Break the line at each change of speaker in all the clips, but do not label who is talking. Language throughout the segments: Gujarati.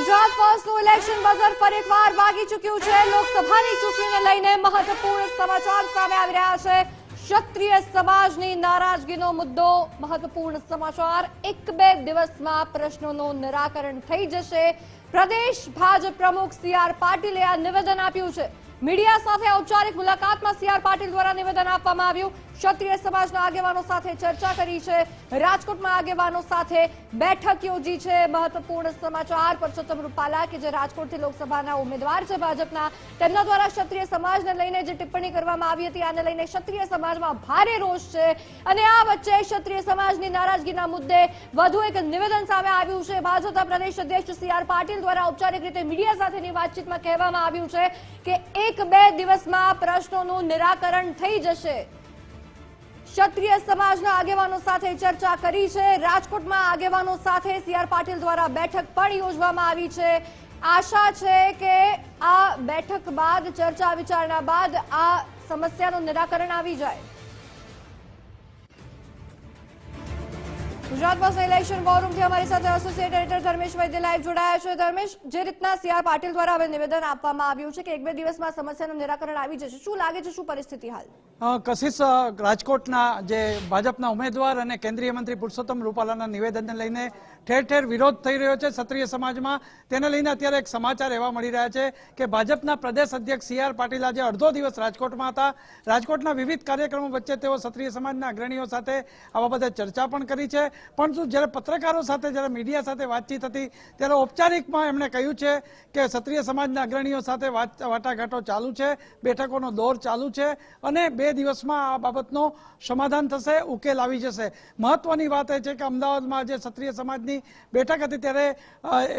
ગુજરાત ફર્સ્ટનું ઇલેક્શન બઝર ફરી એકવાર વાગી ચૂક્યું છે। લોકસભાની ચૂંટણીને લઈને મહત્વપૂર્ણ સમાચાર સામે આવી રહ્યા છે। ક્ષત્રિય સમાજની નારાજગીનો મુદ્દો મહત્વપૂર્ણ સમાચાર। એક બે દિવસમાં પ્રશ્નોનું નિરાકરણ થઈ જશે। પ્રદેશ ભાજપ પ્રમુખ સી.આર. પાટીલે આ નિવેદન આપ્યું છે। મીડિયા સાથે ઔપચારિક મુલાકાતમાં સી.આર. પાટીલ દ્વારા નિવેદન આપવામાં આવ્યું। ક્ષત્રિય સમાજના આગેવાનો સાથે ચર્ચા કરી છે। રાજકોટમાં આગેવાનો સાથે બેઠક યોજી છે। મહત્વપૂર્ણ સમાચાર। પરસોત્તમ રૂપાલા કે જે રાજકોટથી લોકસભાના ઉમેદવાર છે ભાજપના, તેમના દ્વારા ક્ષત્રિય સમાજને લઈને જે ટિપ્પણી કરવામાં આવી હતી, આને લઈને ક્ષત્રિય સમાજમાં ભારે રોષ છે અને આ વચ્ચે ક્ષત્રિય સમાજની નારાજગીના મુદ્દે વધુ એક નિવેદન સામે આવ્યું છે। ભાજપના પ્રદેશ અધ્યક્ષ સી.આર. પાટીલ દ્વારા ઔપચારિક રીતે મીડિયા સાથેની વાતચીતમાં કહેવામાં આવ્યું છે કે એક બે દિવસમાં પ્રશ્નોનું નિરાકરણ થઈ જશે। ક્ષત્રિય સમાજના આગેવાનો સાથે ચર્ચા કરી છે। રાજકોટમાં આગેવાનો સાથે સી.આર. પાટીલ દ્વારા બેઠક પણ યોજવામાં આવી છે। આશા છે કે આ બેઠક બાદ, ચર્ચા વિચારણા બાદ આ સમસ્યાનું નિરાકરણ આવી જાય। ગુજરાત ફર્સ્ટ ઇલેક્શન વોરરૂમથી અમારી સાથે એસોસિએટ એડિટર ધર્મેશ વૈદ્ય લાઈવ જોડાયા છે। ધર્મેશ, જે રીતના સી.આર. પાટીલ દ્વારા હવે નિવેદન આપવામાં આવ્યું છે કે એક બે દિવસમાં સમસ્યાનું નિરાકરણ આવી જશે, શું લાગે છે, શું પરિસ્થિતિ હાલ?
કશિશ, રાજકોટના જે ભાજપના ઉમેદવાર અને કેન્દ્રીય મંત્રી પુરુષોત્તમ રૂપાલાના નિવેદનને લઈને ઠેર ઠેર વિરોધ થઈ રહ્યો છે ક્ષત્રિય સમાજમાં। તેને લઈને અત્યારે એક સમાચાર એવા મળી રહ્યા છે કે ભાજપના પ્રદેશ અધ્યક્ષ સી.આર. પાટીલ આજે અડધો દિવસ રાજકોટમાં હતા। રાજકોટના વિવિધ કાર્યક્રમો વચ્ચે તેઓ ક્ષત્રિય સમાજના અગ્રણીઓ સાથે આ બાબતે ચર્ચા પણ કરી છે। પરંતુ જ્યારે પત્રકારો સાથે, જ્યારે મીડિયા સાથે વાતચીત હતી, ત્યારે ઔપચારિકમાં એમણે કહ્યું છે કે ક્ષત્રિય સમાજના અગ્રણીઓ સાથે વાટાઘાટો ચાલુ છે, બેઠકોનો દોર ચાલુ છે અને બે દિવસમાં આ બાબતનો સમાધાન થશે, ઉકેલ આવી જશે। મહત્વની વાત એ છે કે અમદાવાદમાં જે ક્ષત્રિય સમાજની બેઠક હતી ત્યારે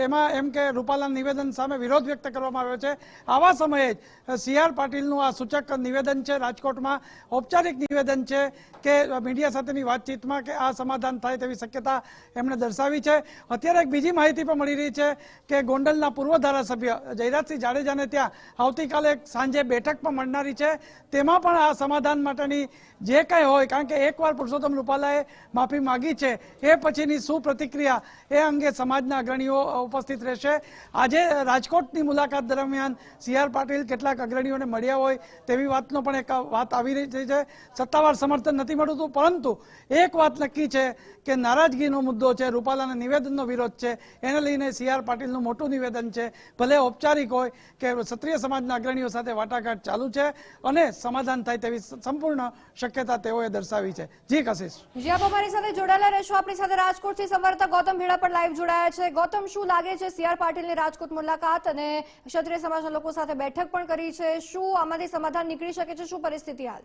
એમાં એમ કે રૂપાલાના નિવેદન સામે વિરોધ વ્યક્ત કરવામાં આવ્યો છે। આવા સમયે જ સી.આર. પાટીલનું આ સૂચક નિવેદન છે, રાજકોટમાં ઔપચારિક નિવેદન છે કે મીડિયા સાથેની વાતચીતમાં કે આ સમાધાન થાય તેવી શક્યતા એમણે દર્શાવી છે। અત્યારે એક બીજી માહિતી પણ મળી રહી છે કે ગોંડલના પૂર્વ ધારાસભ્ય જયરાજસિંહ જાડેજાને ત્યાં આવતીકાલે સાંજે બેઠક પણ મળનારી છે। તેમાં પણ આ સમાધાન માટેની જે કંઈ હોય, કારણ કે એકવાર પુરુષોત્તમ રૂપાલાએ માફી માગી છે, એ પછીની શું પ્રતિક્રિયા એ અંગે સમાજના અગ્રણીઓ ઉપસ્થિત રહેશે। આજે રાજકોટની મુલાકાત દરમિયાન સી.આર. પાટીલ કેટલાક અગ્રણીઓને મળ્યા હોય તેવી વાતનો પણ એક વાત આવી રહી છે। સત્તાવાર સમર્થન નથી મળતું, પરંતુ એક વાત નક્કી છે કે નારાજગીનો મુદ્દો છે, રૂપાલાના નિવેદનનો વિરોધ છે, એને લઈને સી.આર. પાટીલનું મોટું નિવેદન છે। ભલે ઔપચારિક હોય કે ક્ષત્રિય સમાજના અગ્રણીઓ સાથે વાટાઘાટ ચાલુ છે અને સમાધાન થાય તેવી સંપૂર્ણ શક્યતા તેઓએ દર્શાવી છે। જી કશિશ,
જી આપ અમારી સાથે જોડાયેલા રહેશો। આપણી સાથે રાજકોટથી સંવાદદાતા ગૌતમ ભેડા પણ લાઈવ જોડાયા છે। ગૌતમ, શું લાગે છે, સી.આર. પાટીલની રાજકોટ મુલાકાત અને ક્ષત્રિય સમાજના લોકો સાથે બેઠક પણ કરી છે, શું આમાંથી સમાધાન નીકળી શકે છે, શું પરિસ્થિતિ હાલ?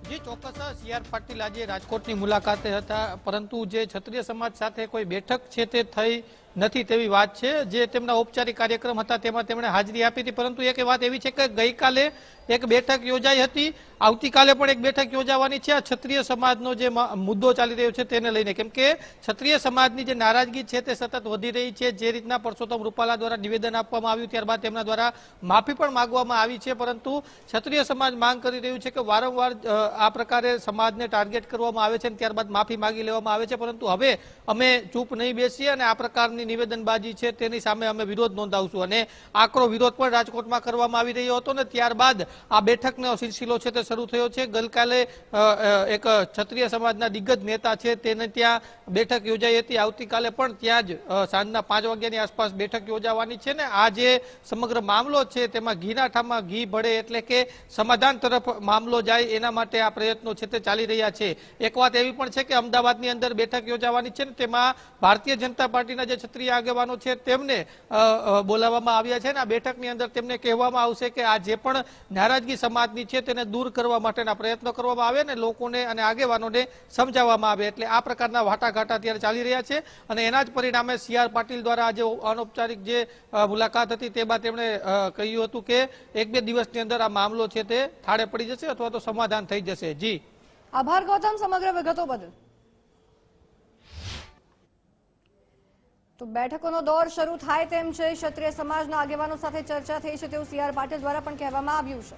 જી ચોક્કસ, સી.આર. પાટીલ આજે રાજકોટની મુલાકાતે હતા, પરંતુ જે ક્ષત્રિય સમાજ સાથે કોઈ બેઠક છે તે થઈ નથી તેવી વાત છે। જે તેમના ઔપચારિક કાર્યક્રમ હતા તેમાં તેમણે હાજરી આપી હતી, પરંતુ એક વાત એવી છે કે ગઈકાલે એક બેઠક યોજાઈ હતી, આવતીકાલે પણ એક બેઠક યોજાવાની છે આ ક્ષત્રિય સમાજનો જે મુદ્દો ચાલી રહ્યો છે તેને લઈને। કેમ કે ક્ષત્રિય સમાજની જે નારાજગી છે તે સતત વધી રહી છે। જે રીતના પરસોત્તમ રૂપાલા દ્વારા નિવેદન આપવામાં આવ્યું, ત્યારબાદ તેમના દ્વારા માફી પણ માંગવામાં આવી છે, પરંતુ ક્ષત્રિય સમાજ માંગ કરી રહ્યું છે કે વારંવાર આ પ્રકારે સમાજને ટાર્ગેટ કરવામાં આવે છે અને ત્યારબાદ માફી માંગી લેવામાં આવે છે, પરંતુ હવે અમે ચૂપ નહીં બેસીએ અને આ પ્રકારની નિવેદનબાજી છે તેની સામે અમે વિરોધ નોંધાવશું। અને આકરો વિરોધ પણ રાજકોટમાં કરવામાં આવી રહ્યો હતો ને ત્યારબાદ આ બેઠકનો સિલસિલો છે તે શરૂ થયો છે। ગઈકાલે એક ક્ષત્રિય સમાજના દિગ્ગજ નેતા છે તેને ત્યાં બેઠક યોજાઈ હતી, આવતીકાલે પણ ત્યાં જ સાંજના 5 વાગ્યાની આસપાસ બેઠક યોજાવાની છે। ને આ જે સમગ્ર મામલો છે તેમાં ઘીના ઠામમાં ઘી ભળે, એટલે કે સમાધાન તરફ મામલો જાય, એના માટે આ પ્રયત્નો છે તે ચાલી રહ્યા છે। એક વાત એવી પણ છે કે અમદાવાદની અંદર બેઠક યોજાવાની છે ને તેમાં ભારતીય જનતા પાર્ટીના જે ક્ષત્રિય આગેવાનો છે તેમને બોલાવવામાં આવ્યા છે અને આ બેઠકની અંદર તેમને કહેવામાં આવશે કે આ જે પણ નારાજગી સમાજની છે તેને દૂર કરવા માટેના પ્રયત્નો કરવામાં આવે અને લોકોને અને આગેવાનોને સમજાવવામાં આવે। એટલે આ પ્રકારના વાટાઘાટ અત્યારે ચાલી રહ્યા છે અને એના જ પરિણામે સી.આર. પાટીલ દ્વારા આજે અનૌપચારિક જે મુલાકાત હતી તે બાદ તેમણે કહ્યું હતું કે એક બે દિવસની અંદર આ મામલો છે તે થાળે પડી જશે અથવા તો સમાધાન થઈ જશે। જી
આભાર ગૌતમ સમગ્ર વિગતો બદલ। તો બેઠકોનો દોર શરૂ થાય તેમ છે। ક્ષત્રિય સમાજના આગેવાનો સાથે ચર્ચા થઈ છે તેવું સી.આર. પાટીલ દ્વારા પણ કહેવામાં આવ્યું છે।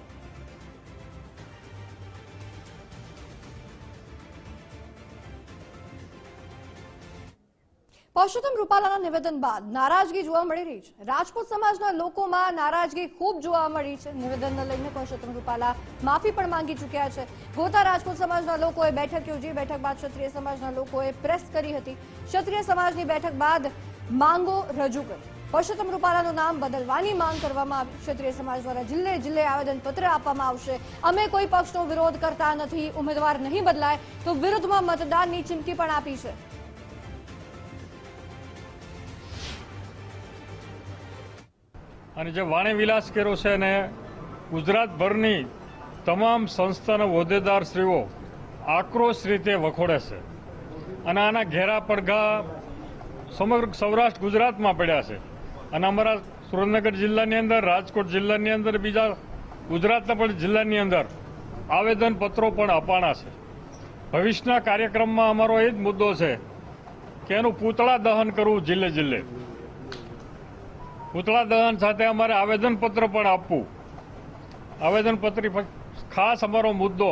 પરસોત્તમ રૂપાલાના નિવેદન બાદ નારાજગી જોવા મળી રહી છે. રાજપૂત સમાજના લોકોમાં નારાજગી ખૂબ જોવા મળી છે. નિવેદનને લઈને પરસોત્તમ રૂપાલા માફી પણ માંગી ચૂક્યા છે. ગોતા રાજપૂત સમાજના લોકોએ બેઠક યોજી. બેઠક બાદ ક્ષત્રિય સમાજના લોકોએ પ્રેસ કરી હતી. ક્ષત્રિય સમાજની બેઠક બાદ માંગો રજૂ કરી. પરસોત્તમ રૂપાલાનું નામ બદલવાની માંગ કરવામાં આવી. ક્ષત્રિય સમાજ દ્વારા જિલ્લે જિલ્લે આવેદનપત્ર આપવામાં આવશે. અમે કોઈ પક્ષનો વિરોધ કરતા નથી. ઉમેદવાર નહીં બદલાય તો વિરુદ્ધમાં મતદાનની ચીમકી પણ આપી છે.
અને જે વાણી વિલાસ કર્યો છે ને ગુજરાતભરની તમામ સંસ્થાના હોદ્દેદારશ્રીઓ આક્રોશ રીતે વખોડે છે અને આના ઘેરા પડઘા સમગ્ર સૌરાષ્ટ્ર ગુજરાતમાં પડ્યા છે. અને અમારા સુરેન્દ્રનગર જિલ્લાની અંદર, રાજકોટ જિલ્લાની અંદર, બીજા ગુજરાતના પણ જિલ્લાની અંદર આવેદનપત્રો પણ અપાણા છે. ભવિષ્યના કાર્યક્રમમાં અમારો એ જ મુદ્દો છે કે એનું પૂતળા દહન કરવું જિલ્લે જિલ્લે. પૂતળા દહન સાથે અમારે આવેદનપત્ર પણ આપવું. આવેદનપત્ર ખાસ અમારો મુદ્દો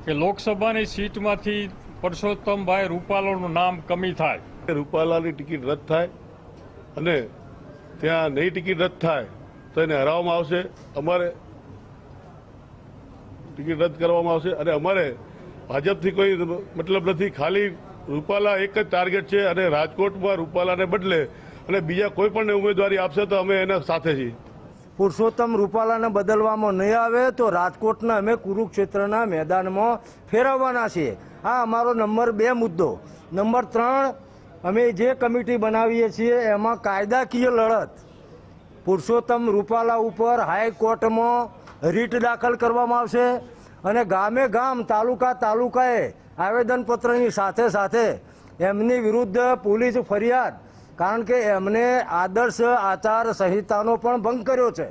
કે લોકસભાની સીટમાંથી પરસોત્તમભાઈ રૂપાલાનું નામ કમી થાય.
રૂપાલાની ટિકિટ રદ થાય અને ત્યાં નવી ટિકિટ રદ થાય તો એને હરાવવામાં આવશે. અમારે ટિકિટ રદ કરવામાં આવશે અને અમારે ભાજપથી કોઈ મતલબ નથી. ખાલી રૂપાલા એક જ ટાર્ગેટ છે અને રાજકોટમાં રૂપાલાને બદલે અને બીજા કોઈ પણ ઉમેદવારી આપશે તો અમે એના સાથે છીએ.
પુરુષોત્તમ રૂપાલાને બદલવામાં નહીં આવે તો રાજકોટના અમે કુરુક્ષેત્રના મેદાનમાં ફેરવવાના છીએ. આ અમારો નંબર 2 મુદ્દો. નંબર 3, અમે જે કમિટી બનાવીએ છીએ એમાં કાયદાકીય લડત પુરુષોત્તમ રૂપાલા ઉપર હાઈકોર્ટમાં રીટ દાખલ કરવામાં આવશે અને ગામે ગામ, તાલુકાએ આવેદનપત્રની સાથે સાથે એમની વિરુદ્ધ પોલીસ ફરિયાદ, કારણ કે એમને આદર્શ આચાર સંહિતાનો પણ ભંગ કર્યો છે.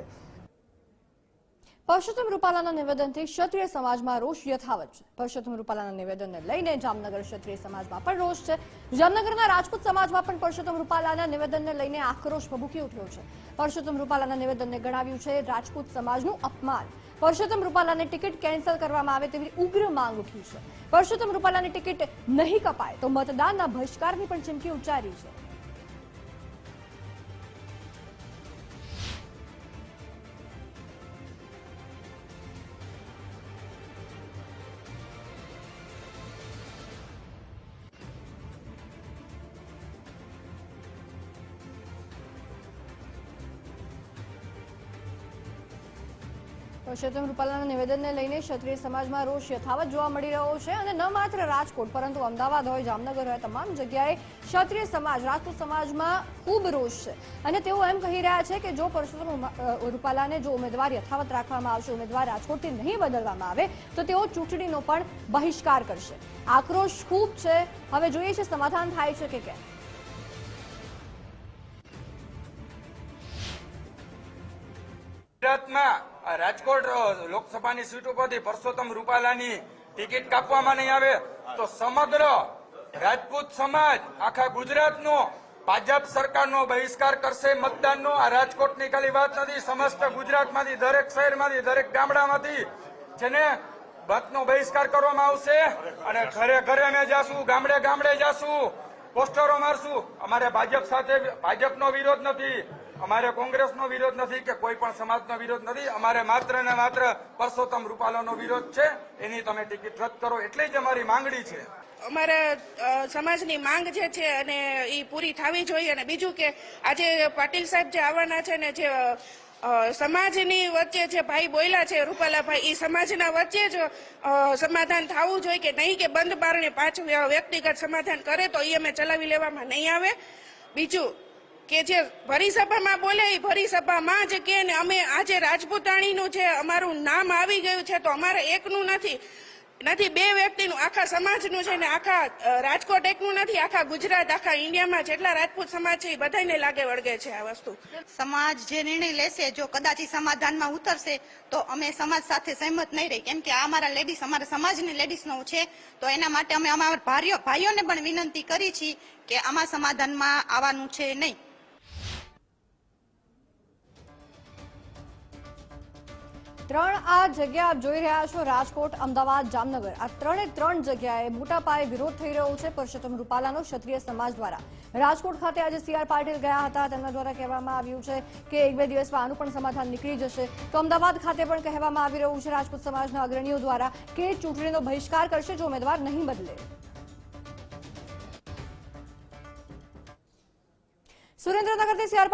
પરસોત્તમ રૂપાલાના નિવેદનથી ક્ષત્રિય સમાજમાં રોષ યથાવત છે. પરસોત્તમ રૂપાલાના નિવેદનને લઈને જામનગર ક્ષત્રિય સમાજમાં પણ રોષ છે. જામનગરના રાજપૂત સમાજમાં પણ પરસોત્તમ રૂપાલાના નિવેદનને લઈને આક્રોશ ભભૂકી ઉઠ્યો છે. પરસોત્તમ રૂપાલાના નિવેદનને ગણાવ્યું છે રાજપૂત સમાજનું અપમાન. પરસોત્તમ રૂપાલાની ટિકિટ કેન્સલ કરવામાં આવે તેવી ઉગ્ર માંગ ઉઠી છે. પરસોત્તમ રૂપાલાની ટિકિટ નહીં કપાય તો મતદાનના બહિષ્કારની પણ ચીમકી ઉચ્ચારી છે. પરસોત્તમ રૂપાલાના નિવેદનને લઈને ક્ષત્રિય સમાજમાં રોષ યથાવત જોવા મળી રહ્યો છે અને ન માત્ર રાજકોટ પરંતુ અમદાવાદ હોય, જામનગર હોય, તમામ જગ્યાએ ક્ષત્રિય સમાજ, રાજપૂત સમાજમાં ખૂબ રોષ છે અને તેઓ એમ કહી રહ્યા છે કે જો પરસોત્તમ રૂપાલાને જો ઉમેદવાર યથાવત રાખવામાં આવશે, ઉમેદવાર રાજકોટથી નહીં બદલવામાં આવે તો તેઓ ચૂંટણીનો પણ બહિષ્કાર કરશે. આક્રોશ ખૂબ છે. હવે જોઈએ છે સમાધાન થાય છે કે કેમ.
ગુજરાતમાં રાજકોટ લોકસભાની સીટ ઉપરથી પરસોત્તમ રૂપાલાની ટિકિટ કાપવામાં નહીં આવે તો સમગ્ર રાજપૂત સમાજ આખા ગુજરાતનો ભાજપ સરકારનો બહિષ્કાર કરશે મતદાનનો. આ રાજકોટની ખાલી વાત નથી, સમસ્ત ગુજરાતમાંથી, દરેક શહેરમાંથી, દરેક ગામડામાંથી જેને મતનો બહિષ્કાર કરવામાં આવશે અને ઘરે ઘરે અમે જાશું, ગામડે ગામડે જાશું, પોસ્ટરો મારશું. અમારે ભાજપ સાથે ભાજપનો વિરોધ નથી, અમારે કોંગ્રેસનો વિરોધ નથી કે કોઈ પણ સમાજનો વિરોધ નથી. અમારે માત્ર ને માત્ર પરસોત્તમ રૂપાલાનો વિરોધ છે. એની તમે ટિકિટ રદ કરો એટલી જ અમારી માંગણી છે.
અમારા સમાજની માંગ જે છે અને એ પૂરી થવી જોઈએ. અને બીજું કે આજે પાટીલ સાહેબ જે આવવાના છે ને, જે સમાજની વચ્ચે જે ભાઈ બોલ્યા છે રૂપાલાભાઈ, એ સમાજના વચ્ચે જ સમાધાન થવું જોઈએ કે નહીં કે બંધ બારણે 5 વ્યક્તિગત સમાધાન કરે તો એ અમે ચલાવી લેવામાં નહીં આવે. બીજું કે જે ભરી સભામાં બોલે એ ભરી સભામાં જ કે અમે આજે રાજપૂતાણીનું જે અમારું નામ આવી ગયું છે તો અમારે એકનું નથી 2 વ્યક્તિનું, આખા સમાજનું છે ને આખા રાજકોટ એકનું નથી, આખા ગુજરાત, આખા ઇન્ડિયામાં જેટલા રાજપૂત સમાજ છે એ બધાને લાગે વળગે છે આ વસ્તુ.
સમાજ જે નિર્ણય લેશે, જો કદાચ સમાધાનમાં ઉતરશે તો અમે સમાજ સાથે સહેમત નહીં રહી, કેમ કે આ અમારા લેડીઝ, અમારા સમાજની લેડીઝનો છે તો એના માટે અમે અમારા ભાઈઓને પણ વિનંતી કરી છે કે આમાં સમાધાનમાં આવવાનું છે નહીં.
ત્રણ આ જગ્યા આપ જોઈ રહ્યા છો, રાજકોટ, અમદાવાદ, જામનગર, આ ત્રણ જગ્યાએ મોટા પાયે વિરોધ થઈ રહ્યો છે પરસોત્તમ રૂપાલાનો ક્ષત્રિય સમાજ દ્વારા. રાજકોટ ખાતે આજે CR પાટીલ ગયા હતા, તેમના દ્વારા કહેવામાં આવ્યું છે કે 1-2 દિવસમાં આનું પણ સમાધાન નીકળી જશે. તો અમદાવાદ ખાતે પણ કહેવામાં આવી રહ્યું છે રાજપૂત સમાજના અગ્રણીઓ દ્વારા કે ચૂંટણીનો બહિષ્કાર કરશે જો ઉમેદવાર નહીં બદલે. સુરેન્દ્રનગરથી CR પાટીલ